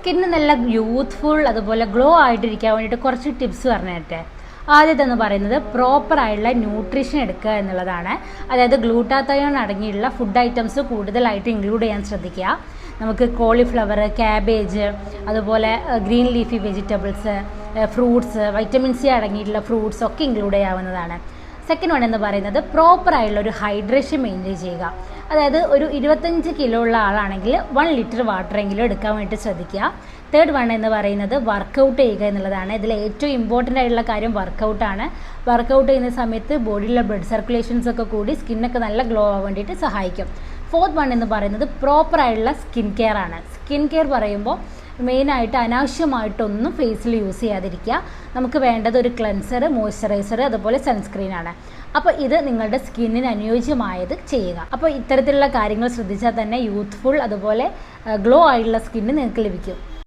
Skin നല്ല youthful അതുപോലെ glow ആയിട്ടിരിക്കാൻ വേണ്ടിയിട്ട് കുറച്ച് ടിപ്സ് പറഞ്ഞു തരട്ടെ. ആദ്യത്തെന്ന് പറയുന്നത് പ്രോപ്പറായിട്ടുള്ള ന്യൂട്രീഷൻ എടുക്കുക എന്നുള്ളതാണ്. അതായത് ഗ്ലൂട്ടാത്തയോൺ അടങ്ങിയുള്ള ഫുഡ് ഐറ്റംസ് കൂടുതലായിട്ട് ഇൻക്ലൂഡ് ചെയ്യാൻ ശ്രദ്ധിക്കുക. നമുക്ക് കോളിഫ്ലവർ, ക്യാബേജ്, അതുപോലെ green leafy vegetables, fruits, vitamin C അടങ്ങിയിട്ടുള്ള ഫ്രൂട്ട്സ് ഒക്കെ ഇൻക്ലൂഡ് ചെയ്യാവുന്നതാണ്. സെക്കൻഡ് വൺ എന്ന് പറയുന്നത് പ്രോപ്പറായിട്ടുള്ള ഒരു ഹൈഡ്രേഷൻ മെയിൻറ്റെയിൻ ചെയ്യുക. അതായത് ഒരു 25 കിലോ ഉള്ള ആളാണെങ്കിൽ 1 ലിറ്റർ വാട്ടറെങ്കിലും എടുക്കാൻ വേണ്ടി ശ്രദ്ധിക്കുക. തേർഡ് വൺ എന്ന് പറയുന്നത് വർക്കൗട്ട് ചെയ്യുക എന്നുള്ളതാണ്. ഇതിൽ ഏറ്റവും ഇമ്പോർട്ടൻ്റ് ആയിട്ടുള്ള കാര്യം വർക്കൗട്ടാണ്. വർക്കൗട്ട് ചെയ്യുന്ന സമയത്ത് ബോഡിയിലെ ബ്ലഡ് സർക്കുലേഷൻസ് ഒക്കെ കൂടി സ്കിന്നൊക്കെ നല്ല ഗ്ലോ ആവാൻ വേണ്ടിയിട്ട് സഹായിക്കും. ഫോർത്ത് വൺ എന്ന് പറയുന്നത് പ്രോപ്പറായിട്ടുള്ള സ്കിൻ കെയർ ആണ്. സ്കിൻ കെയർ പറയുമ്പോൾ മെയിനായിട്ട് അനാവശ്യമായിട്ടൊന്നും ഫേസിൽ യൂസ് ചെയ്യാതിരിക്കുക. നമുക്ക് വേണ്ടത് ഒരു ക്ലെൻസർ, മോയ്സ്ചറൈസർ, അതുപോലെ സൺസ്ക്രീനാണ്. അപ്പോൾ ഇത് നിങ്ങളുടെ സ്കിന്നിന് അനുയോജ്യമായത് ചെയ്യുക. അപ്പോൾ ഇത്തരത്തിലുള്ള കാര്യങ്ങൾ ശ്രദ്ധിച്ചാൽ തന്നെ യൂത്ത്ഫുൾ അതുപോലെ ഗ്ലോ ആയിട്ടുള്ള സ്കിന്ന് നിങ്ങൾക്ക് ലഭിക്കും.